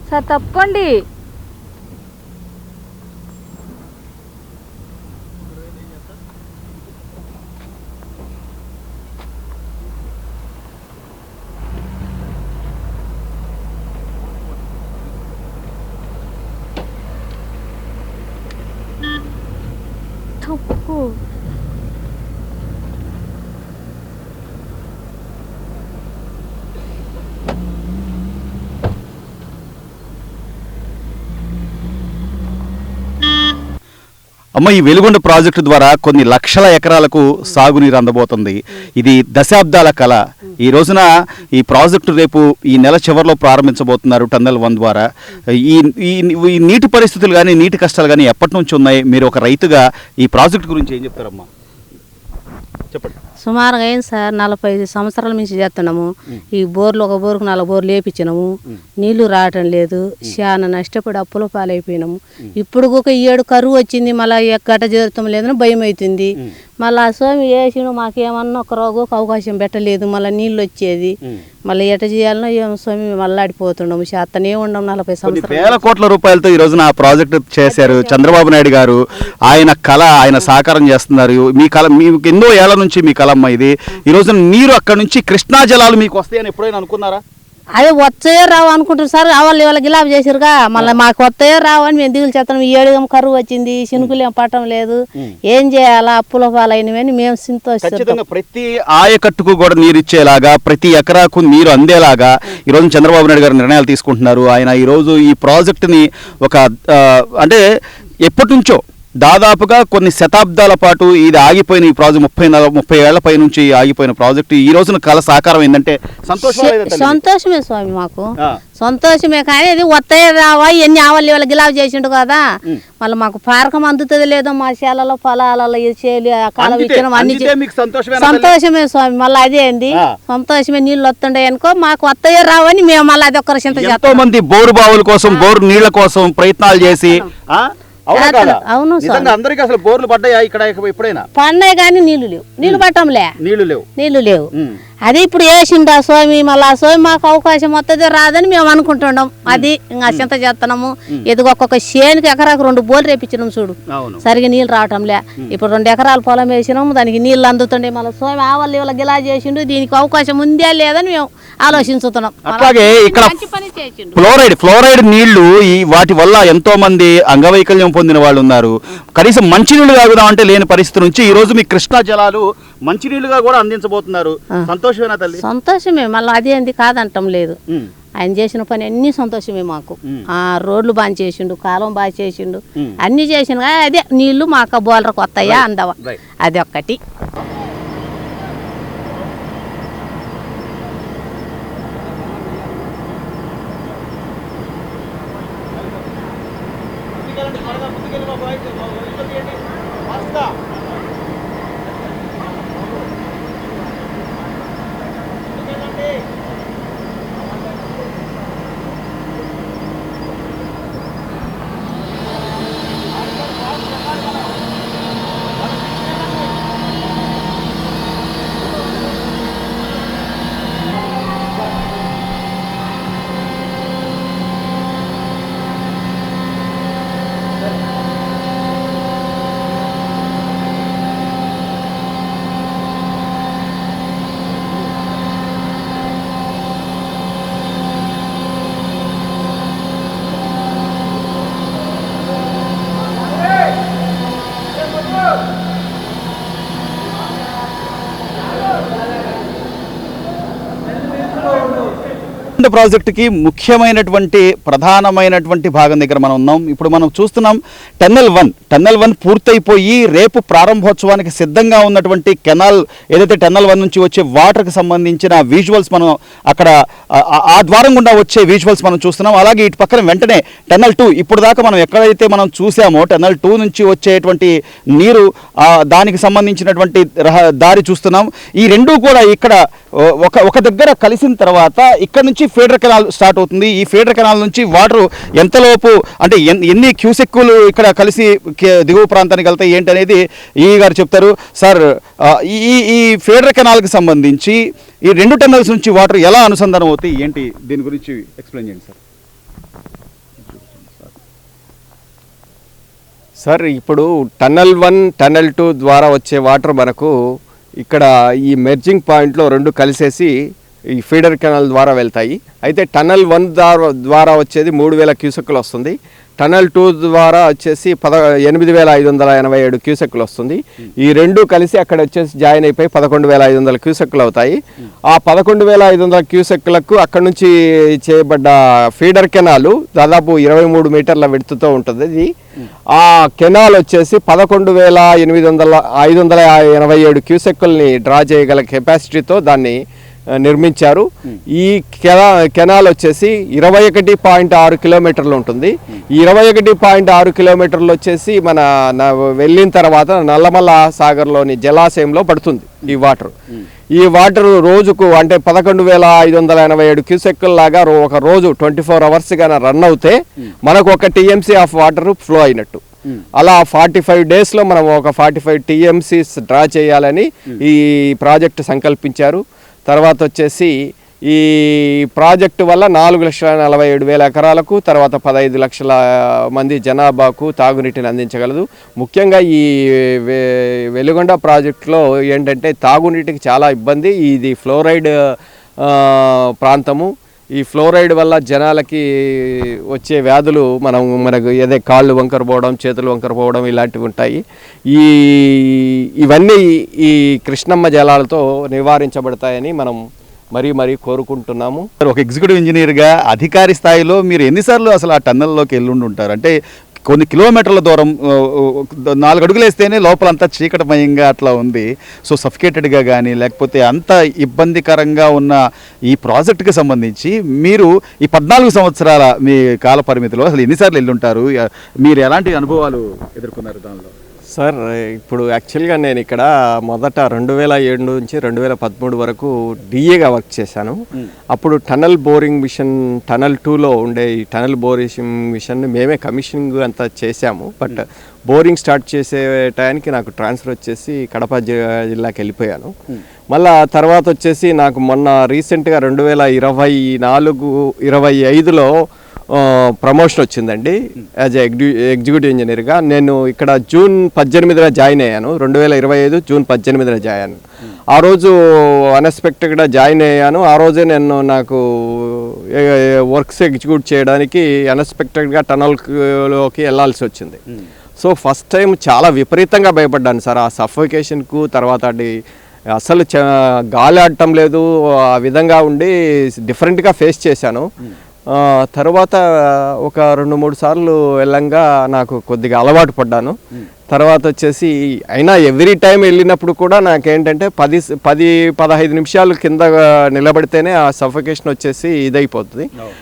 Sir తప్పండి. తప్పు. అమ్మ, ఈ వెలుగొండ ప్రాజెక్టు ద్వారా కొన్ని లక్షల ఎకరాలకు సాగునీరు అందబోతుంది. ఇది దశాబ్దాల కళ. ఈ రోజున ఈ ప్రాజెక్టు రేపు ఈ నెల చివరిలో ప్రారంభించబోతున్నారు టన్నెల్ 1 ద్వారా. ఈ నీటి పరిస్థితులు కానీ నీటి కష్టాలు కానీ ఎప్పటి నుంచి ఉన్నాయి? మీరు ఒక రైతుగా ఈ ప్రాజెక్టు గురించి ఏం చెప్తారమ్మా? చెప్పండి. సుమారుగా అయింది సార్, 40 సంవత్సరాల నుంచి చేస్తున్నాము. ఈ బోర్లు ఒక బోరుకు 4 బోర్లు వేపించినాము, నీళ్లు రావటం లేదు. చాలా నష్టపడి అప్పుల పాలైపోయినాము. ఇప్పుడు ఒక 7 కరువు వచ్చింది, మళ్ళీ గట్ట చేరుతాం లేదని భయం అవుతుంది. మళ్ళీ ఆ స్వామి వేసిన మాకేమన్నా ఒక రోగకు అవకాశం పెట్టలేదు. మళ్ళీ నీళ్ళు వచ్చేది, మళ్ళీ ఎట చేయాలనో ఏమో స్వామి మళ్ళాడిపోతున్నాము. చేతనే ఉండం 40 సంవత్సరాలు. వేల కోట్ల రూపాయలతో ఈ రోజున ఆ ప్రాజెక్టు చేశారు చంద్రబాబు నాయుడు గారు. ఆయన కళ, ఆయన సాకారం చేస్తున్నారు. మీ కళ, మీకు ఎన్నో ఏళ్ల నుంచి మీ కళమ్మ ఇది. ఈ రోజున నీరు అక్కడ నుంచి కృష్ణా జలాలు మీకు వస్తాయని ఎప్పుడైనా అనుకున్నారా? అదే వచ్చాయో రావు అనుకుంటారు సార్. వాళ్ళ గిలాబ్ చేసారుగా, మళ్ళీ మాకు వస్తాయో రావు అని మేము దిగులు చేస్తాం. 7 కరువు వచ్చింది, శనుకులు ఏం పట్టడం లేదు. ఏం చేయాలా, అప్పుల పాలైనవని మేము సంతోషిస్తాం. ప్రతి ఆయకట్టుకు కూడా నీరు ఇచ్చేలాగా, ప్రతి ఎకరాకు నీరు అందేలాగా ఈ రోజు చంద్రబాబు నాయుడు గారు నిర్ణయాలు తీసుకుంటున్నారు. ఆయన ఈ రోజు ఈ ప్రాజెక్టుని ఒక అంటే ఎప్పటి నుంచో దాదాపుగా కొన్ని శతాబ్దాల పాటు ఇది ఆగిపోయిన ఈ ప్రాజెక్ట్ 30 ఏళ్ల పై నుంచి ఆగిపోయిన ప్రాజెక్టు ఈ రోజున కళ సాకారం ఏంటంటే సంతోషమే స్వామి, మాకు సంతోషమే. కానీ అది వస్తాయి రావా, ఎన్ని ఆవల్లి వాళ్ళ గిలాబ్ చేసిండు కదా. మళ్ళీ మాకు పారకం అందుతుంది లేదో, మా శాలలో పొలాలలో కాలం ఇచ్చిన అన్ని సంతోషమే స్వామి. మళ్ళీ అదే అండి సంతోషమే. నీళ్ళు వస్తుండే అనుకో, మాకు వస్తాయో రావని మేము మళ్ళీ అది ఒక్కరి చింత చేస్తాం. ఎంతో మంది బోరు బావుల కోసం, బోరు నీళ్ల కోసం ప్రయత్నాలు చేసి అవును అందరికి అసలు బోర్లు పడ్డాయా ఇక్కడ ఎప్పుడైనా? పడినాయి కానీ నీళ్లు లేవు, నీళ్లు పట్టంలే, నీళ్లు లేవు. అది ఇప్పుడు వేసిండు ఆ స్వామి. మళ్ళీ ఆ స్వామి మాకు అవకాశం వస్తుంది రాదని మేము అనుకుంటున్నాం. అది ఇంకా చింత చేస్తున్నాము. ఎదుగు ఒక్కొక్క చేనుకి ఎకరాకు 2 బోర్లు రేపించినాం చూడు, సరిగా నీళ్ళు రావటంలే. ఇప్పుడు 2 ఎకరాల పొలం వేసినాము, దానికి నీళ్ళు అందుతుండే. మళ్ళీ స్వామి ఆవల్లి వాళ్ళ గిలా చేసిండు, దీనికి అవకాశం ఉందా లేదని మేము ఆలోచించుతున్నాం. అట్లాగే ఇక్కడ ఫ్లోరైడ్ నీళ్లు వాటి వల్ల ఎంతో మంది అంగవైకల్యం పొందిన వాళ్ళు ఉన్నారు. కనీసం మంచినీళ్ళు తాగుదామంటే లేని పరిస్థితి నుంచి ఈ రోజు మీ కృష్ణా జలాలు మంచినీళ్ళుగా కూడా అందించబోతున్నారు. సంతోషమేనా తల్లి? సంతోషమే. మళ్ళీ అదేంది కాదంటం లేదు. ఆయన చేసిన పని అన్ని సంతోషమే మాకు. ఆ రోడ్లు బాగా చేసిండు, కాలం బాగా చేసిండు, అన్ని చేసిన. అదే నీళ్లు మాకు బోలరకు వస్తాయా అందవా, అది ఒక్కటి. ప్రాజెక్టుకి ముఖ్యమైనటువంటి ప్రధానమైనటువంటి భాగం దగ్గర మనం ఉన్నాం. ఇప్పుడు మనం చూస్తున్నాం టన్నెల్ 1 పూర్తయిపోయి రేపు ప్రారంభోత్సవానికి సిద్ధంగా ఉన్నటువంటి కెనాల్, ఏదైతే టన్నెల్ 1 నుంచి వచ్చే వాటర్కి సంబంధించిన విజువల్స్ మనం అక్కడ ఆ ద్వారం గుండా వచ్చే విజువల్స్ మనం చూస్తున్నాం. అలాగే ఇటు పక్కన వెంటనే టన్నెల్ 2, ఇప్పుడు దాకా మనం ఎక్కడైతే మనం చూసామో టన్నెల్ 2 నుంచి వచ్చేటువంటి నీరు, దానికి సంబంధించినటువంటి దారి చూస్తున్నాం. ఈ రెండూ కూడా ఇక్కడ ఒక దగ్గర కలిసిన తర్వాత ఇక్కడ నుంచి ఫీడర్ కెనాల్ స్టార్ట్ అవుతుంది. ఈ ఫీడర్ కెనాల్ నుంచి వాటర్ ఎంతలోపు అంటే ఎన్ని క్యూసెక్కులు ఇక్కడ కలిసి దిగువ ప్రాంతానికి వెళ్తాయి ఏంటి అనేది ఈ గారు చెప్తారు. సార్, ఈ ఫీడర్ కెనాల్కి సంబంధించి ఈ 2 టన్నెల్స్ నుంచి వాటర్ ఎలా అనుసంధానం అవుతాయి ఏంటి, దీని గురించి ఎక్స్ప్లెయిన్ చేయండి సార్. సార్, ఇప్పుడు టన్నల్ 1 టన్నల్ 2 ద్వారా వచ్చే వాటర్ మనకు ఇక్కడ ఈ మెర్జింగ్ పాయింట్లో 2 కలిసేసి ఈ ఫీడర్ కెనాల్ ద్వారా వెళ్తాయి. అయితే టన్నల్ 1 ద్వారా వచ్చేది 3000 క్యూసెక్కులు వస్తుంది. టన్నల్ 2 ద్వారా వచ్చేసి 8587 క్యూసెక్కులు వస్తుంది. ఈ 2 కలిసి అక్కడ వచ్చేసి జాయిన్ అయిపోయి 11500 క్యూసెక్కులు అవుతాయి. ఆ 11500 క్యూసెక్కులకు అక్కడ నుంచి చేయబడ్డ ఫీడర్ కెనాలు దాదాపు 23 మీటర్ల విడ్త్తో ఉంటుంది. ఇది ఆ కెనాల్ వచ్చేసి 11887 క్యూసెక్కుల్ని డ్రా చేయగల కెపాసిటీతో దాన్ని నిర్మించారు. ఈ కెనాల్ వచ్చేసి 21.6 కిలోమీటర్లు ఉంటుంది. ఈ 21.6 కిలోమీటర్లు వచ్చేసి మన వెళ్ళిన తర్వాత నల్లమల్ల సాగర్లోని జలాశయంలో పడుతుంది ఈ వాటర్. ఈ వాటర్ రోజుకు అంటే 11587 క్యూసెక్కుల లాగా ఒక రోజు 24 అవర్స్ గానే రన్ అవుతే మనకు ఒక టీఎంసీ ఆఫ్ వాటర్ ఫ్లో అయినట్టు. అలా 45 డేస్లో మనం ఒక 45 టీఎంసీస్ డ్రా చేయాలని ఈ ప్రాజెక్ట్ సంకల్పించారు. తర్వాత వచ్చేసి ఈ ప్రాజెక్టు వల్ల 4,47,000 ఎకరాలకు తర్వాత 15 లక్షల మంది జనాభాకు తాగునీటిని అందించగలదు. ముఖ్యంగా ఈ వెలుగొండ ప్రాజెక్టులో ఏంటంటే తాగునీటికి చాలా ఇబ్బంది. ఇది ఫ్లోరైడ్ ప్రాంతము. ఈ ఫ్లోరైడ్ వల్ల జనాలకి వచ్చే వ్యాధులు మనకు ఏదే కాళ్ళు వంకర పోవడం, చేతులు వంకర పోవడం ఇలాంటివి ఉంటాయి. ఇవన్నీ ఈ కృష్ణమ్మ జలాలతో నివారించబడతాయని మనం మరీ కోరుకుంటున్నాము. ఒక ఎగ్జిక్యూటివ్ ఇంజనీర్గా అధికారి స్థాయిలో మీరు ఎన్నిసార్లు అసలు ఆ టన్నెల్లోకి వెళ్ళి ఉంటారు? అంటే కొన్ని కిలోమీటర్ల దూరం 4 అడుగులు వేస్తేనే లోపలంతా చీకటమయంగా అట్లా ఉంది. సో సఫికేటెడ్గా కానీ లేకపోతే అంత ఇబ్బందికరంగా ఉన్న ఈ ప్రాజెక్టుకి సంబంధించి మీరు ఈ 14 సంవత్సరాల మీ కాల పరిమితిలో అసలు ఎన్నిసార్లు వెళ్ళి ఉంటారు? మీరు ఎలాంటి అనుభవాలు ఎదుర్కొన్నారు దానిలో? సార్, ఇప్పుడు యాక్చువల్గా నేను ఇక్కడ మొదట 2007 నుంచి 2013 వరకు డిఏగా వర్క్ చేశాను. అప్పుడు టనల్ బోరింగ్ మిషన్ టనల్ 2లో ఉండే ఈ టనల్ బోరింగ్ మిషన్ మేమే కమిషనింగ్ అంతా చేశాము. బట్ బోరింగ్ స్టార్ట్ చేసే టైంకి నాకు ట్రాన్స్ఫర్ వచ్చేసి కడప జిల్లాకి వెళ్ళిపోయాను. మళ్ళా తర్వాత వచ్చేసి నాకు మొన్న రీసెంట్గా 2024-25లో ప్రమోషన్ వచ్చిందండి యాజ్ ఎగ్జిక్యూటివ్ ఇంజనీర్గా. నేను ఇక్కడ జూన్ 18న జాయిన్ అయ్యాను. 2025 జూన్ 18న జాయిన్. ఆ రోజు అన్ఎక్స్పెక్టెడ్గా జాయిన్ అయ్యాను. ఆ రోజే నాకు వర్క్స్ ఎగ్జిక్యూట్ చేయడానికి అన్ఎక్స్పెక్టెడ్గా టనల్లోకి వెళ్ళాల్సి వచ్చింది. సో ఫస్ట్ టైం చాలా విపరీతంగా భయపడ్డాను సార్ ఆ సఫోకేషన్కు. తర్వాత అసలు గాలి ఆడటం లేదు, ఆ విధంగా ఉండి డిఫరెంట్గా ఫేస్ చేశాను. తర్వాత ఒక 2-3 సార్లు వెళ్ళంగా నాకు కొద్దిగా అలవాటు పడ్డాను. తర్వాత వచ్చేసి అయినా ఎవ్రీ టైం వెళ్ళినప్పుడు కూడా నాకేంటంటే 10-15 నిమిషాలు కింద నిలబడితేనే ఆ సఫోకేషన్ వచ్చేసి ఇదైపోతుంది.